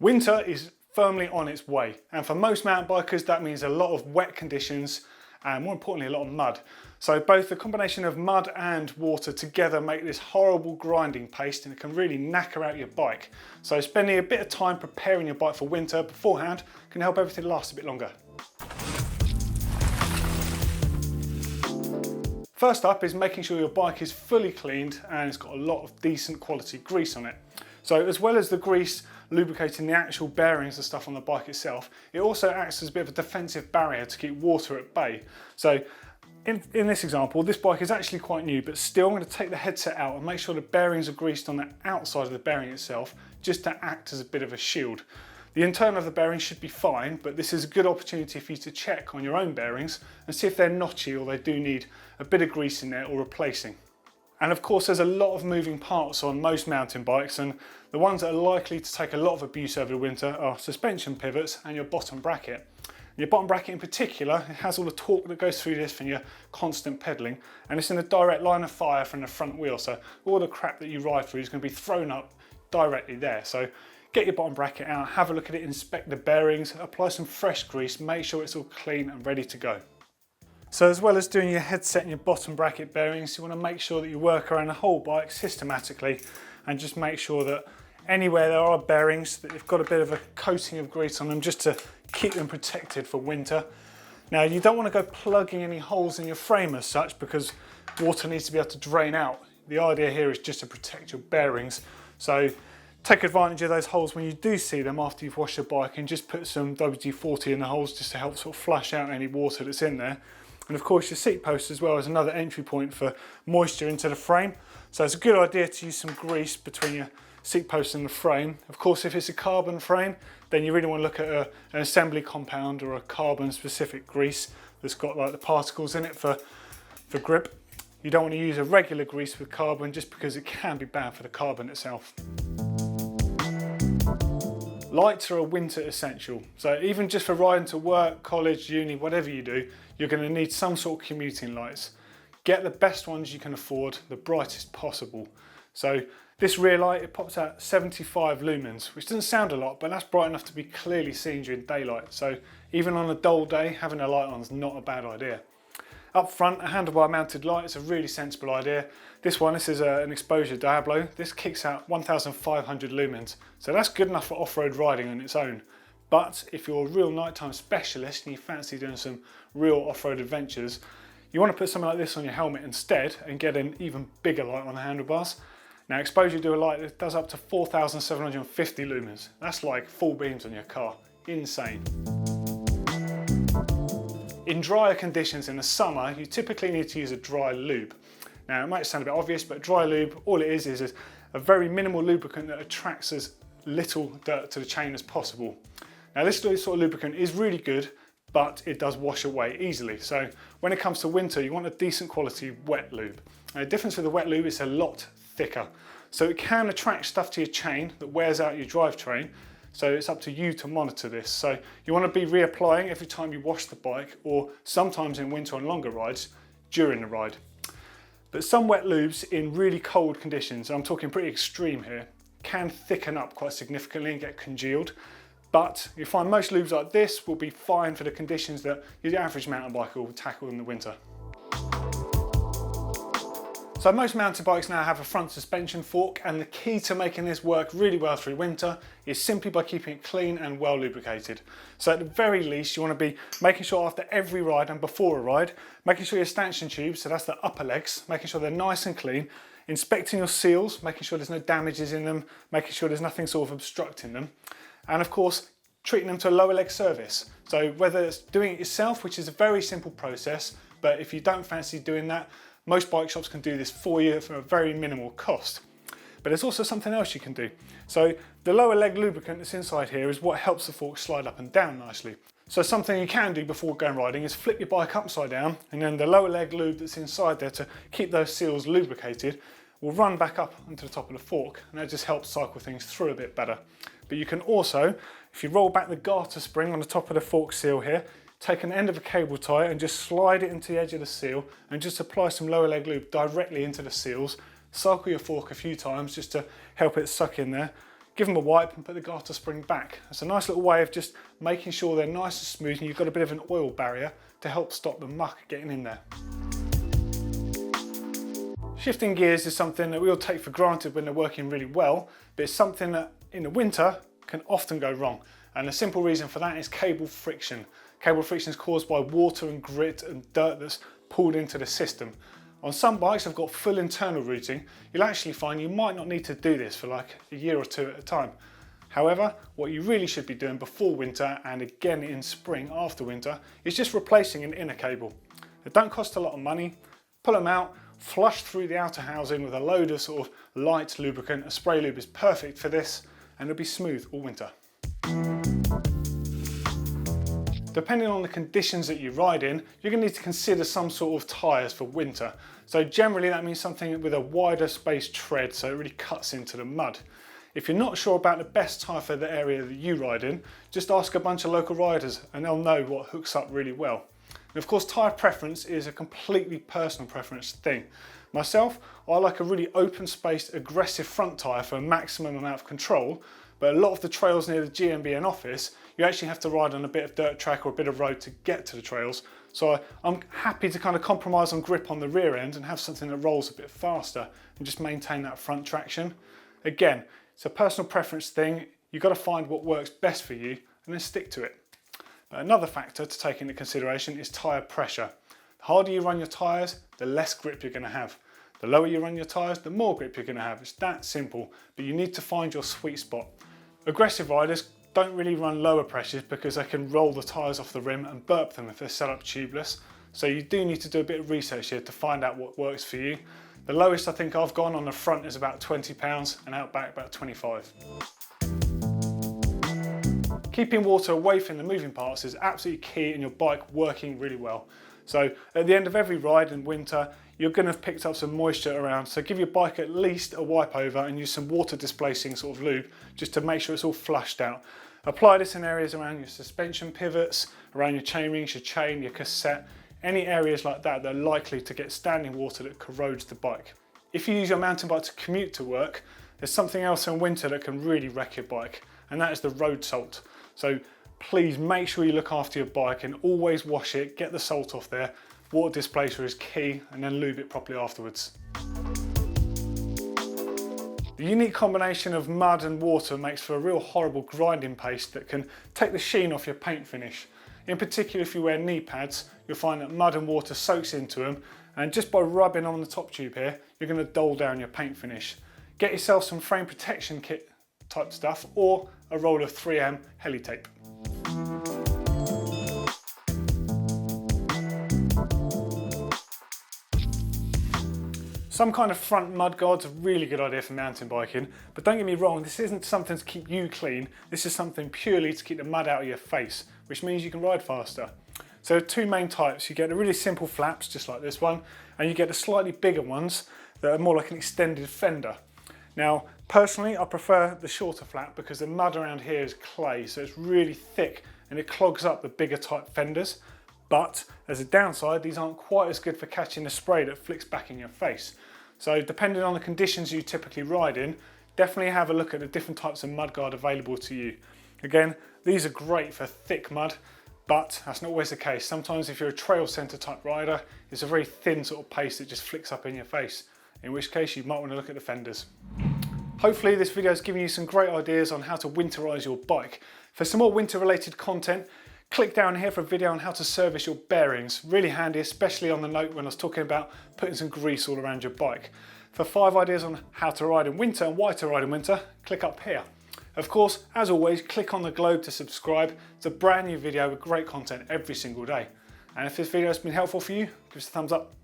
Winter is firmly on its way, and for most mountain bikers that means a lot of wet conditions and more importantly a lot of mud. So both the combination of mud and water together make this horrible grinding paste, and it can really knacker out your bike. So spending a bit of time preparing your bike for winter beforehand can help everything last a bit longer. First up is making sure your bike is fully cleaned and it's got a lot of decent quality grease on it. So as well as the grease lubricating the actual bearings and stuff on the bike itself, it also acts as a bit of a defensive barrier to keep water at bay. So in this example, this bike is actually quite new, but still I'm going to take the headset out and make sure the bearings are greased on the outside of the bearing itself, just to act as a bit of a shield. The internal of the bearing should be fine, but this is a good opportunity for you to check on your own bearings and see if they're notchy or they do need a bit of grease in there or replacing. And of course there's a lot of moving parts on most mountain bikes, and the ones that are likely to take a lot of abuse over the winter are suspension pivots and your bottom bracket. Your bottom bracket in particular, it has all the torque that goes through this from your constant pedalling, and it's in a direct line of fire from the front wheel, so all the crap that you ride through is going to be thrown up directly there. So get your bottom bracket out, have a look at it, inspect the bearings, apply some fresh grease, make sure it's all clean and ready to go. So as well as doing your headset and your bottom bracket bearings, you want to make sure that you work around the whole bike systematically and just make sure that anywhere there are bearings that you've got a bit of a coating of grease on them, just to keep them protected for winter. Now you don't want to go plugging any holes in your frame as such, because water needs to be able to drain out. The idea here is just to protect your bearings. So take advantage of those holes when you do see them after you've washed your bike, and just put some WD-40 in the holes just to help sort of flush out any water that's in there. And of course your seat post as well is another entry point for moisture into the frame. So it's a good idea to use some grease between your seat post and the frame. Of course if it's a carbon frame, then you really want to look at an assembly compound or a carbon specific grease that's got like the particles in it for grip. You don't want to use a regular grease with carbon, just because it can be bad for the carbon itself. Lights are a winter essential, so even just for riding to work, college, uni, whatever you do, you're going to need some sort of commuting lights. Get the best ones you can afford, the brightest possible. So this rear light, it pops out 75 lumens, which doesn't sound a lot, but that's bright enough to be clearly seen during daylight. So even on a dull day, having a light on is not a bad idea. Up front, a handlebar mounted light is a really sensible idea. This is an exposure Diablo. This kicks out 1500 lumens, so that's good enough for off-road riding on its own. But if you're a real nighttime specialist and you fancy doing some real off-road adventures, you want to put something like this on your helmet instead and get an even bigger light on the handlebars. Now exposure dual light, it does up to 4750 lumens. That's like full beams on your car. Insane. In drier conditions in the summer, you typically need to use a dry lube. Now it might sound a bit obvious, but dry lube, all it is a very minimal lubricant that attracts as little dirt to the chain as possible. Now this sort of lubricant is really good, but it does wash away easily. So when it comes to winter, you want a decent quality wet lube. Now, the difference with the wet lube is a lot thicker. So it can attract stuff to your chain that wears out your drivetrain. So it's up to you to monitor this. So you want to be reapplying every time you wash the bike, or sometimes in winter on longer rides during the ride. But some wet lubes in really cold conditions, and I'm talking pretty extreme here, can thicken up quite significantly and get congealed. But you find most lubes like this will be fine for the conditions that your average mountain biker will tackle in the winter. So most mountain bikes now have a front suspension fork, and the key to making this work really well through winter is simply by keeping it clean and well lubricated. So at the very least, you want to be making sure after every ride and before a ride, making sure your stanchion tubes, so that's the upper legs, making sure they're nice and clean, inspecting your seals, making sure there's no damages in them, making sure there's nothing sort of obstructing them, and of course treating them to a lower leg service. So whether it's doing it yourself, which is a very simple process, but if you don't fancy doing that, most bike shops can do this for you for a very minimal cost. But there's also something else you can do. So the lower leg lubricant that's inside here is what helps the fork slide up and down nicely. So something you can do before going riding is flip your bike upside down, and then the lower leg lube that's inside there to keep those seals lubricated will run back up onto the top of the fork, and that just helps cycle things through a bit better. But you can also, if you roll back the garter spring on the top of the fork seal here, take an end of a cable tie and just slide it into the edge of the seal and just apply some lower leg lube directly into the seals. Cycle your fork a few times just to help it suck in there. give them a wipe and put the garter spring back. It's a nice little way of just making sure they're nice and smooth and you've got a bit of an oil barrier to help stop the muck getting in there. Shifting gears is something that we all take for granted when they're working really well, but it's something that in the winter can often go wrong. And the simple reason for that is cable friction. Cable friction is caused by water and grit and dirt that's pulled into the system. On some bikes I've got full internal routing, you'll actually find you might not need to do this for like a year or two at a time. However, what you really should be doing before winter and again in spring after winter is just replacing an inner cable. They don't cost a lot of money. Pull them out, flush through the outer housing with a load of sort of light lubricant. A spray lube is perfect for this and it'll be smooth all winter. Depending on the conditions that you ride in, you're going to need to consider some sort of tyres for winter. So generally that means something with a wider space tread so it really cuts into the mud. If you're not sure about the best tyre for the area that you ride in, just ask a bunch of local riders and they'll know what hooks up really well. And of course tyre preference is a completely personal preference thing. Myself, I like a really open spaced aggressive front tyre for a maximum amount of control, but a lot of the trails near the GMBN office, you actually have to ride on a bit of dirt track or a bit of road to get to the trails. So I'm happy to kind of compromise on grip on the rear end and have something that rolls a bit faster and just maintain that front traction. Again, it's a personal preference thing. You've got to find what works best for you and then stick to it. But another factor to take into consideration is tyre pressure. The harder you run your tyres, the less grip you're going to have. The lower you run your tyres, the more grip you're going to have. It's that simple, but you need to find your sweet spot. Aggressive riders don't really run lower pressures because they can roll the tyres off the rim and burp them if they're set up tubeless. So you do need to do a bit of research here to find out what works for you. The lowest I think I've gone on the front is about £20 and out back about 25. Keeping water away from the moving parts is absolutely key in your bike working really well. So at the end of every ride in winter, you're going to have picked up some moisture around, so give your bike at least a wipe over and use some water displacing sort of lube just to make sure it's all flushed out. Apply this in areas around your suspension pivots, around your chain rings, your chain, your cassette, any areas like that that are likely to get standing water that corrodes the bike. If you use your mountain bike to commute to work, there's something else in winter that can really wreck your bike, and that is the road salt. So please make sure you look after your bike and always wash it, get the salt off there. Water displacer is key, and then lube it properly afterwards. The unique combination of mud and water makes for a real horrible grinding paste that can take the sheen off your paint finish. In particular, if you wear knee pads, you'll find that mud and water soaks into them, and just by rubbing on the top tube here, you're going to dull down your paint finish. Get yourself some frame protection kit type stuff or a roll of 3M heli tape. Some kind of front mud guard's a really good idea for mountain biking, but don't get me wrong, this isn't something to keep you clean, this is something purely to keep the mud out of your face, which means you can ride faster. So there are two main types. You get the really simple flaps, just like this one, and you get the slightly bigger ones that are more like an extended fender. Now, personally, I prefer the shorter flap because the mud around here is clay, so it's really thick and it clogs up the bigger type fenders. But as a downside, these aren't quite as good for catching the spray that flicks back in your face. So depending on the conditions you typically ride in, definitely have a look at the different types of mudguard available to you. Again, these are great for thick mud, but that's not always the case. Sometimes if you're a trail centre type rider, it's a very thin sort of paste that just flicks up in your face, in which case you might want to look at the fenders. Hopefully this video has given you some great ideas on how to winterize your bike. For some more winter related content, click down here for a video on how to service your bearings. Really handy, especially on the note when I was talking about putting some grease all around your bike. For 5 ideas on how to ride in winter and why to ride in winter, click up here. Of course, as always, click on the globe to subscribe. It's a brand new video with great content every single day. And if this video has been helpful for you, give us a thumbs up.